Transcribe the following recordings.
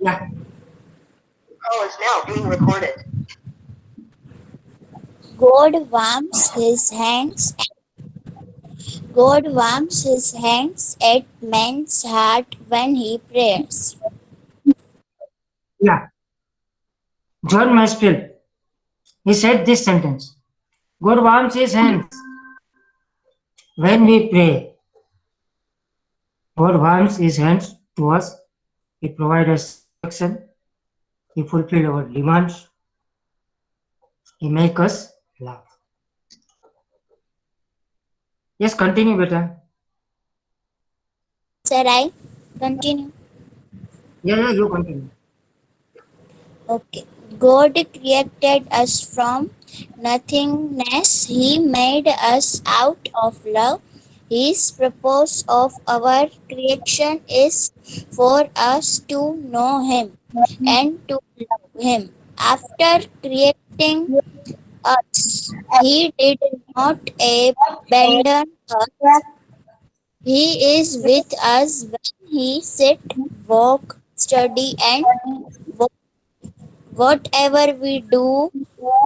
Yeah. Call is now being recorded. God warms his hands God warms his hands at man's heart when he prays. Yeah. John Masefield, he said this sentence. God warms his hands when we pray. God warms his hands to us. He provides us satisfaction. He fulfills our demands. He makes us laugh. Yes, continue, beta. Shall I continue? Yeah, you continue. Okay. God created us from nothingness. He made us out of love. His purpose of our creation is for us to know Him and to love Him. After creating us, He did not abandon us. He is with us when he sit, walk, study, and whatever we do,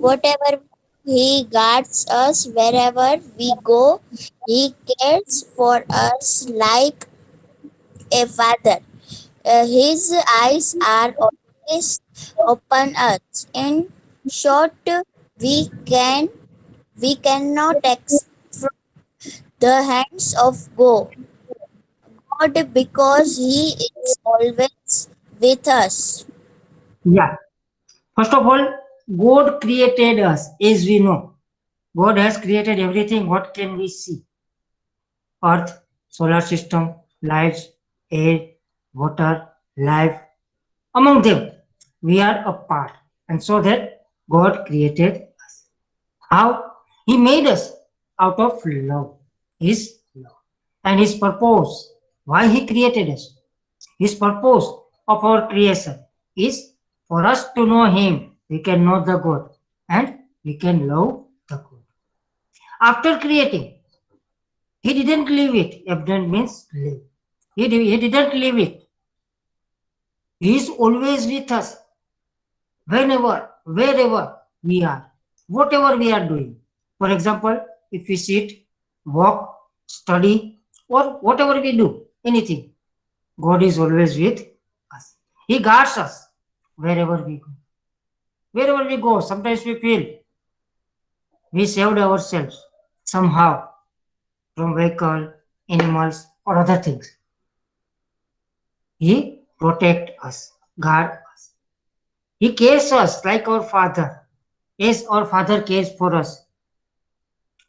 whatever he guards us wherever we go. He cares for us like a father. His eyes are always upon us. In short, we can we cannot from the hands of God because He is always with us. Yeah. First of all, God created us, as we know. God has created everything. What can we see? Earth, solar system, lights, air, water, life. Among them, we are a part. And so that God created us. How? He made us out of love. His love. And His purpose. Why He created us. His purpose of our creation is for us to know Him. We can know the God and we can love the God. After creating, He didn't leave it. Abandon means leave. He didn't leave it. He is always with us whenever, wherever we are, whatever we are doing. For example, if we sit, walk, study, or whatever we do, anything, God is always with us. He guards us wherever we go. Wherever we go, sometimes we feel we saved ourselves somehow from vehicle, animals, or other things. He protect us, guard us. He cares us like our father. Yes, our father cares for us.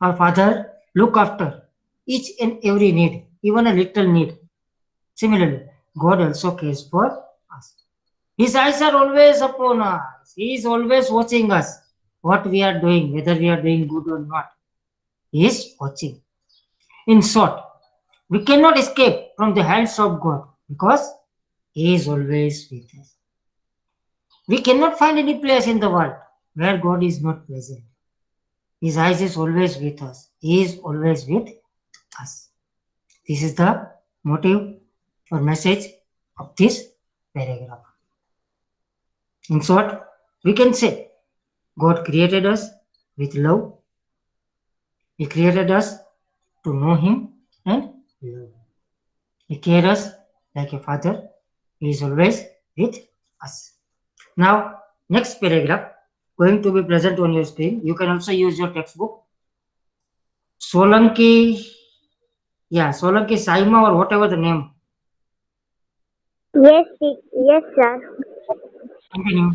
Our father look after each and every need, even a little need. Similarly, God also cares for us. His eyes are always upon us. He is always watching us. What we are doing, whether we are doing good or not. He is watching. In short, we cannot escape from the hands of God because He is always with us. We cannot find any place in the world where God is not present. His eyes is always with us. He is always with us. This is the motive or message of this paragraph. In short, we can say God created us with love. He created us to know Him and love Him. He cares us like a father. He is always with us. Now, next paragraph going to be present on your screen. You can also use your textbook. Solanki, yeah, Solanki Saima or whatever the name. Yes, yes, sir. Continue.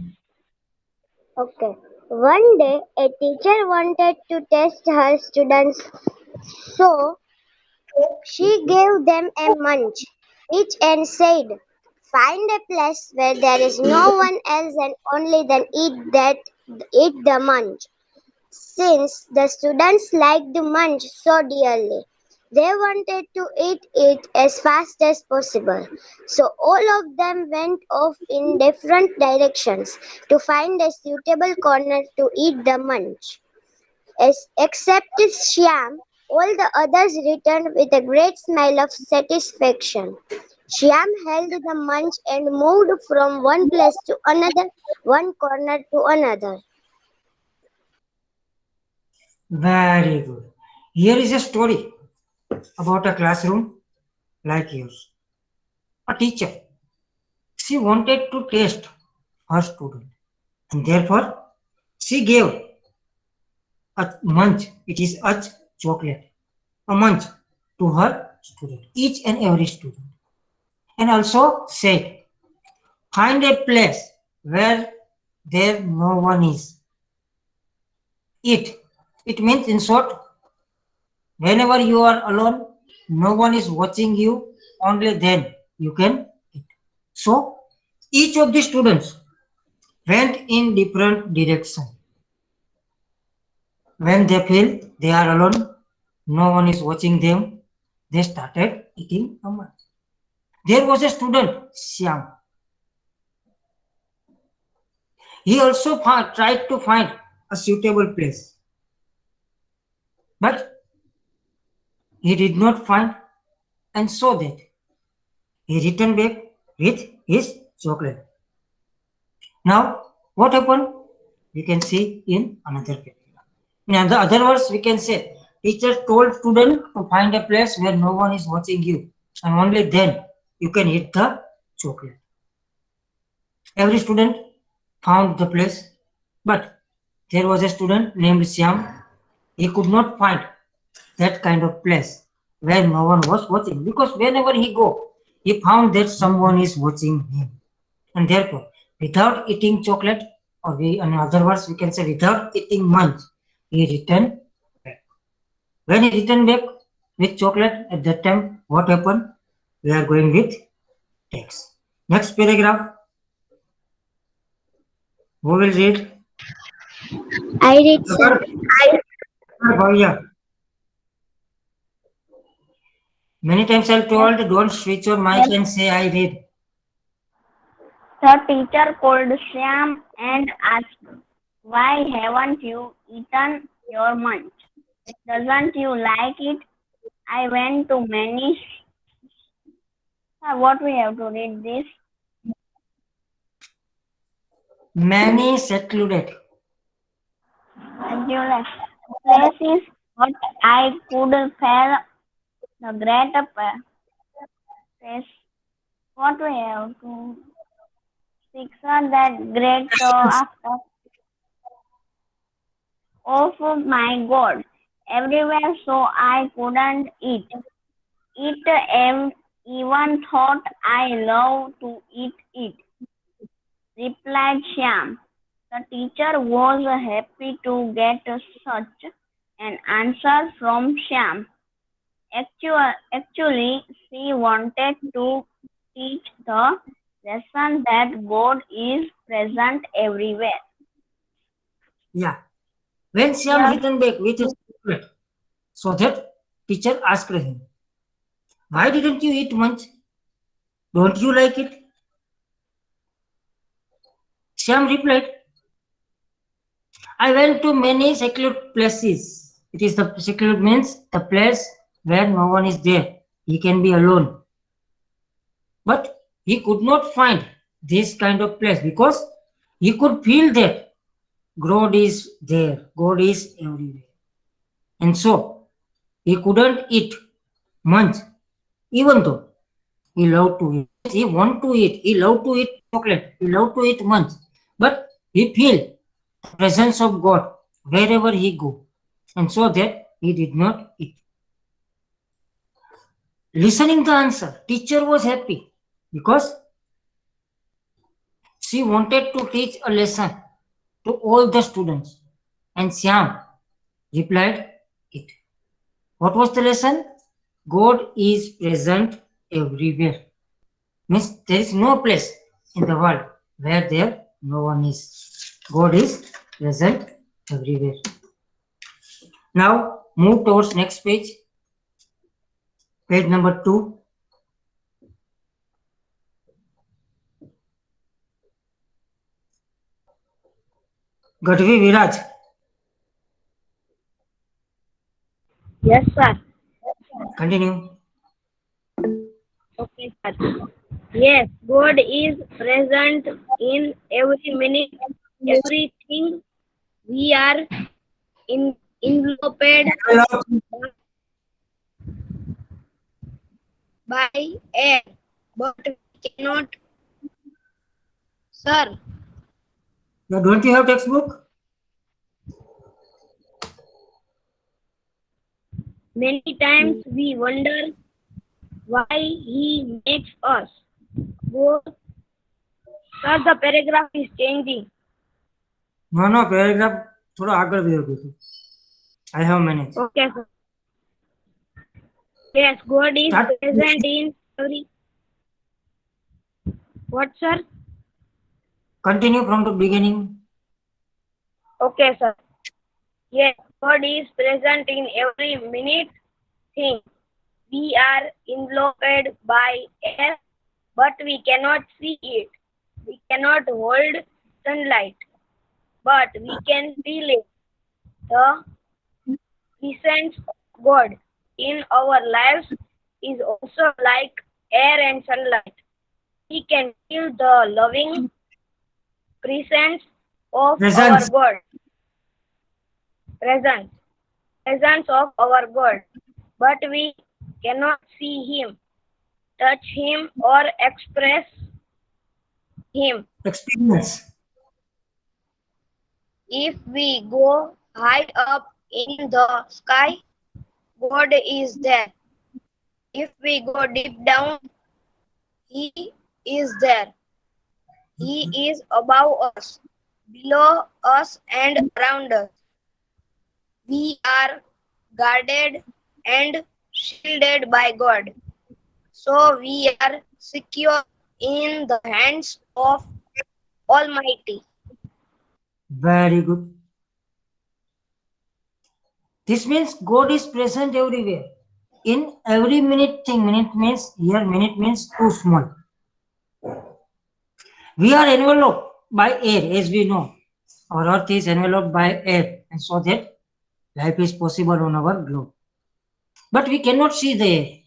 Okay. One day, a teacher wanted to test her students, so she gave them a munch each and said, "Find a place where there is no one else and only then eat the munch." Since the students liked the munch so dearly, they wanted to eat it as fast as possible. So all of them went off in different directions to find a suitable corner to eat the munch. Except Shyam, all the others returned with a great smile of satisfaction. Shyam held the munch and moved from one place to another, one corner to another. Very good. Here is a story about a classroom like yours. A teacher, she wanted to test her student, and therefore she gave a munch. It is a chocolate, a munch to her student, each and every student, and also said, find a place where there no one is. Eat. It means, in short, whenever you are alone, no one is watching you, only then you can eat. So, each of the students went in different direction. When they feel they are alone, no one is watching them, they started eating a munch. There was a student, Syam. He also tried to find a suitable place, but he did not find, and so that he returned back with his chocolate. Now, what happened? We can see in another paragraph. In other words, we can say teacher told student to find a place where no one is watching you, and only then you can eat the chocolate. Every student found the place, but there was a student named Syam. He could not find that kind of place where no one was watching, because whenever he go, he found that someone is watching him, and therefore, without eating chocolate, or in other words, we can say without eating munch, he returned back. When he returned back with chocolate, at that time, what happened? We are going with text. Next paragraph. Who will read? I read, sir. Bhavya. Many times I'm told, don't switch your mic Yes. and say I read. The teacher called Shyam and asked, why haven't you eaten your munch? Doesn't you like it? I went to many. What we have to read this? Many secluded. Places, but I could feel the great place. What we have to picture that great after. Oh my God! Everywhere, so I couldn't eat. Even thought I love to eat it, replied Shyam. The teacher was happy to get such an answer from Shyam. Actually, she wanted to teach the lesson that God is present everywhere. Yeah. When Syam Yes, returned back with his chocolate, so that teacher asked him, why didn't you eat much? Don't you like it? Syam replied, I went to many secluded places. It is the secluded means the place where no one is there. He can be alone. But he could not find this kind of place because he could feel that God is there. God is everywhere. And so he couldn't eat much, even though he loved to eat. He want to eat. He loved to eat chocolate. He loved to eat much. But he feel the presence of God wherever he go. And so that he did not eat. Listening the answer, teacher was happy because she wanted to teach a lesson to all the students. And Syam replied it. What was the lesson? God is present everywhere. Means there is no place in the world where there no one is. God is present everywhere. Now move towards next page. Page number 2. Gadvi Viraj. yes, sir. Continue. Okay, sir. Yes, God is present in every minute, everything. We are enveloped by air, but we cannot, sir. Now, don't you have textbook? Many times we wonder why He makes us. Go, sir, the paragraph is changing. No, paragraph थोड़ा आगे भी होगी. I have managed. Okay, sir. Yes, God is Start. present in every. What, sir? Continue from the beginning. Okay, sir. Yes, God is present in every minute thing. We are enveloped by air, but we cannot see it. We cannot hold sunlight, but we can feel it. The presence of God in our lives is also like air and sunlight. We can feel the loving presence of our Presence. God. Presence. Presence of our God. But we cannot see Him, touch Him, or express Him. Experience. If we go high up in the sky, God is there. If we go deep down, He is there. He is above us, below us, and around us. We are guarded and shielded by God. So we are secure in the hands of Almighty. Very good. This means God is present everywhere. In every minute thing, minute means here, minute means too small. We are enveloped by air, as we know. Our earth is enveloped by air, and so that life is possible on our globe. But we cannot see the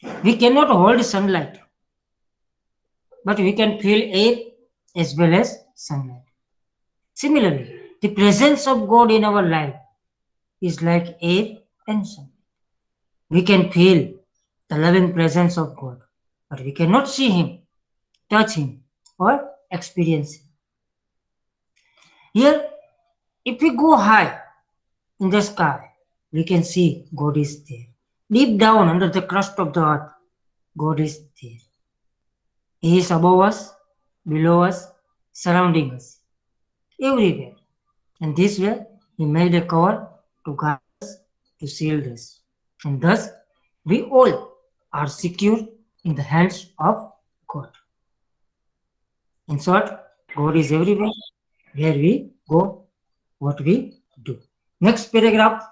air. We cannot hold sunlight, but we can feel air as well as sunlight. Similarly, the presence of God in our life is like air and sunlight. We can feel the loving presence of God, but we cannot see Him, touch Him, or experience Him. Here, if we go high in the sky, we can see God is there. Deep down under the crust of the earth, God is there. He is above us, below us, surrounding us, everywhere. And this way, He made a cover to guard us, to shield us. And thus, we all are secure in the hands of God. In short, God is everywhere, where we go, what we do. Next paragraph.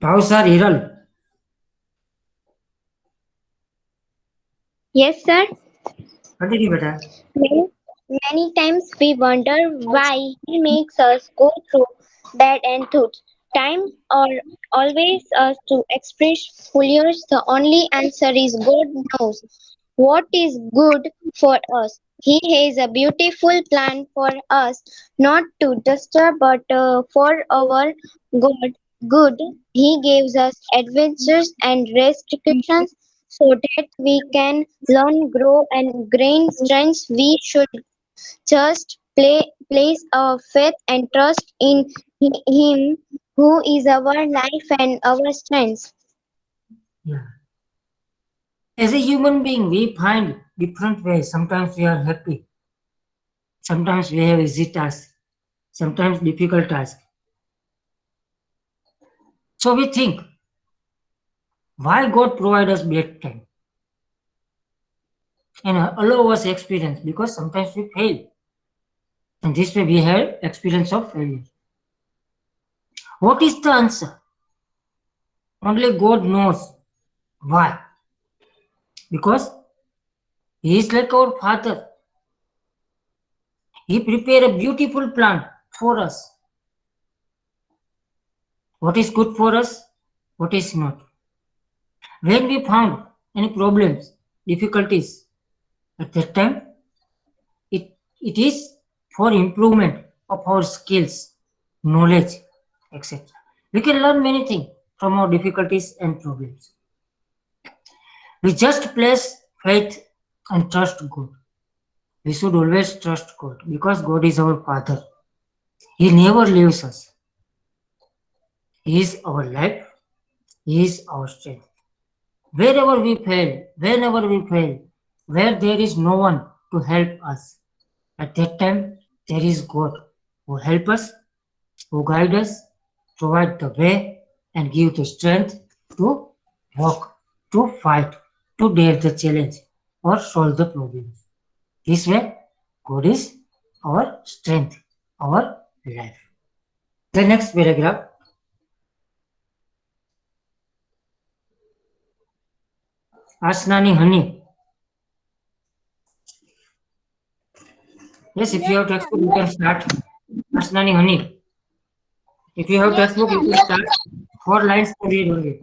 Pausar Hiral. Yes, sir. Continue, beta. Many, many times we wonder why he makes us go through bad and good times or always us to express failures. The only answer is God knows what is good for us. He has a beautiful plan for us, not to disturb but for our good. He gives us adventures and restrictions so that we can learn, grow, and gain strength. We should just place our faith and trust in Him who is our life and our strength. Yeah. As a human being, we find different ways. Sometimes we are happy. Sometimes we have easy tasks. Sometimes difficult tasks. So we think, why God provide us bad time and allow us experience? Because sometimes we fail. And this way we have experience of failure. What is the answer? Only God knows why. Because He is like our Father. He prepared a beautiful plan for us. what is good for us, what is not. When we found any problems, difficulties, at that time, it is for improvement of our skills, knowledge, etc. We can learn many things from our difficulties and problems. We just place faith and trust God. We should always trust God because God is our Father. He never leaves us. He is our life. He is our strength. Wherever we fail, whenever we fail, where there is no one to help us, at that time there is God who help us, who guide us, provide the way, and give the strength to walk, to fight, to dare the challenge, or solve the problems. This way, God is our strength, our life. The next paragraph. Asnani honey. Yes, if you have textbook, you can start. Asnani honey. If you have textbook, you can start. 4 lines to read only.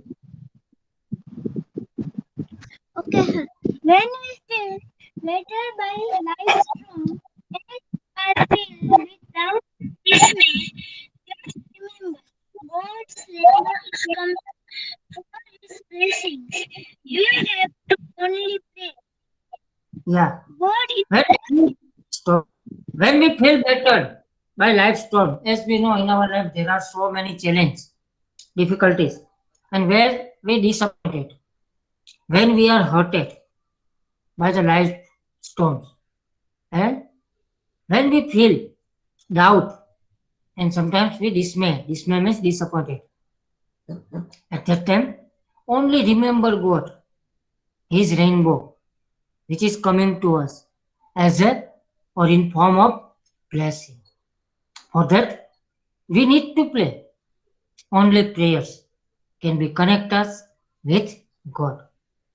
Okay, sir. When we feel better by life strong, and are filled without dismay, just remember God's labor is come for His blessings. You have to only pray. Yeah. God is Stop. When we feel battered by life's storm, as we know in our life there are so many challenges, difficulties, and where we disappointed, when we are hurted by the life storms, and when we feel doubt, and sometimes we dismay. Dismay means disappointed. At that time, only remember God, His rainbow, which is coming to us as a or in form of blessing. For that, we need to pray. Only prayers can be connect us with God,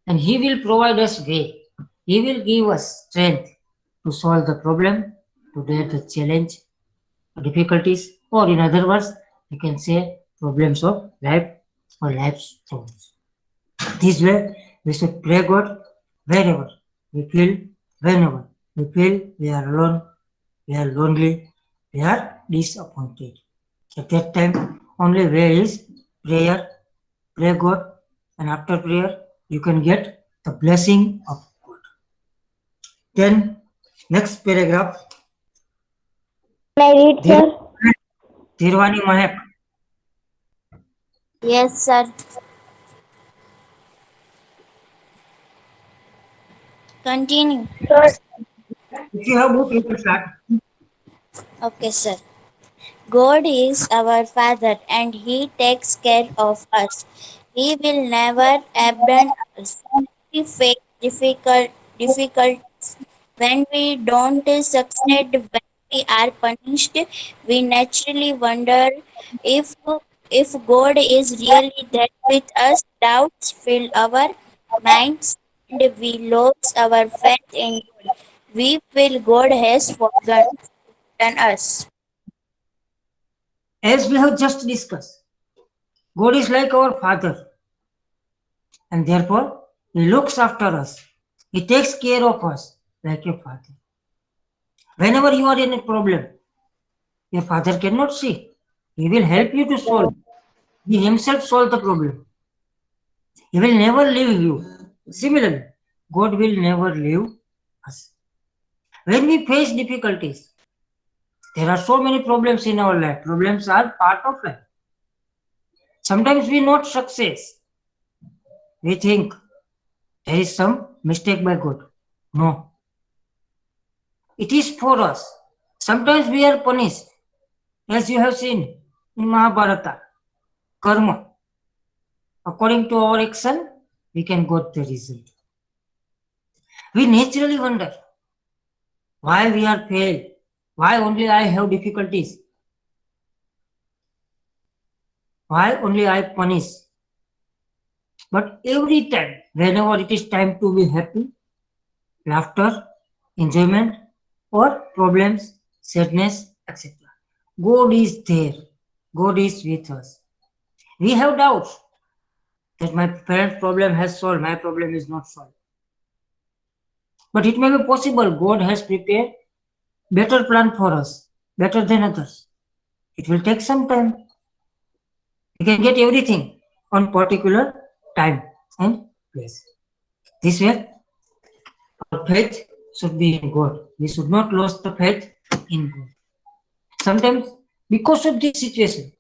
and He will provide us way. He will give us strength to solve the problem, to dare the challenge, difficulties, or in other words, you can say problems of life or life storms. This way, we should pray God wherever we feel, whenever we feel we are alone, we are lonely, we are disappointed. At that time, only way is prayer, pray God, and after prayer, you can get the blessing of God. Then, next paragraph, May I read, Dhir- sir? Dhirwani Mahek. Yes, sir. Continue. If you have book, you can start. Okay, sir. God is our Father and He takes care of us. He will never abandon us. We face difficulties when we don't succeed, when we are punished. We naturally wonder if if God is really there with us. Doubts fill our minds and we lose our faith in God. We feel God has forgotten us. As we have just discussed, God is like our Father, and therefore He looks after us. He takes care of us like a father. Whenever you are in a problem, your father cannot see. He will help you to solve. He himself solve the problem. He will never leave you. Similarly, God will never leave us. When we face difficulties, there are so many problems in our life. Problems are part of life. Sometimes we not success. We think there is some mistake by God. No, it is for us. Sometimes we are punished, as you have seen in Mahabharata, karma. According to our action, we can get the result. We naturally wonder why we are failed, why only I have difficulties, why only I punish. But every time, whenever it is time to be happy, laughter, enjoyment, or problems, sadness, etc., God is there. God is with us. We have doubts that my parent's problem has solved, my problem is not solved. But it may be possible God has prepared better plan for us, better than others. It will take some time. We can get everything on particular time and place. This way, our faith should be in God. We should not lose the faith in God. Sometimes, because of this situation,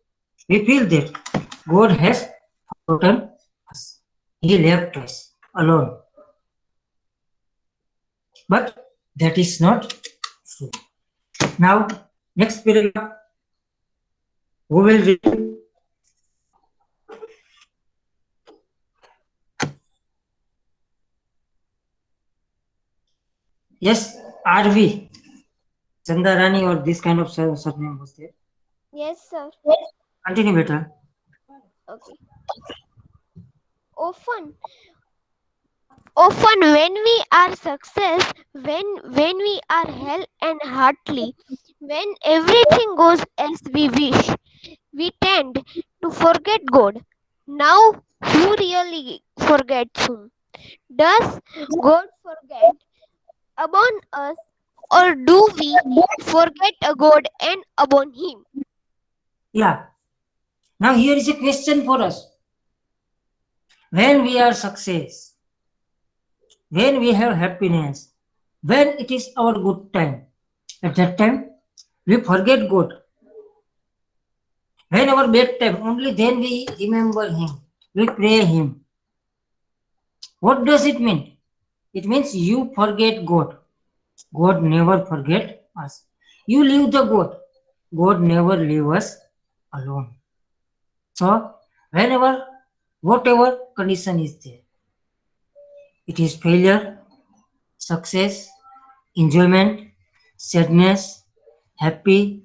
we feel that God has forgotten us. He left us alone. But that is not true. Now, next paragraph, who will read? Yes, RV. Chandarani or this kind of surname was there. Yes, sir. Continue, beta. Okay. Often when we are success, when we are held and heartily, when everything goes as we wish, we tend to forget God. Now, who really forgets whom? Does God forget upon us, or do we forget a God and upon Him? Yeah. Now here is a question for us. When we are success, when we have happiness, when it is our good time, at that time we forget God. When our bad time, only then we remember Him, we pray Him. What does it mean? It means you forget God. God never forget us. You leave the God. God never leave us alone. So whenever, whatever condition is there, it is failure, success, enjoyment, sadness, happy,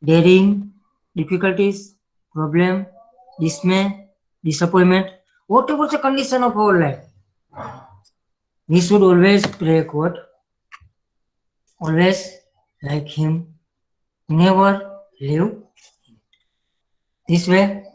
daring, difficulties, problem, dismay, disappointment, whatever the condition of our life, we should always pray God, always like Him, never leave Him. This way,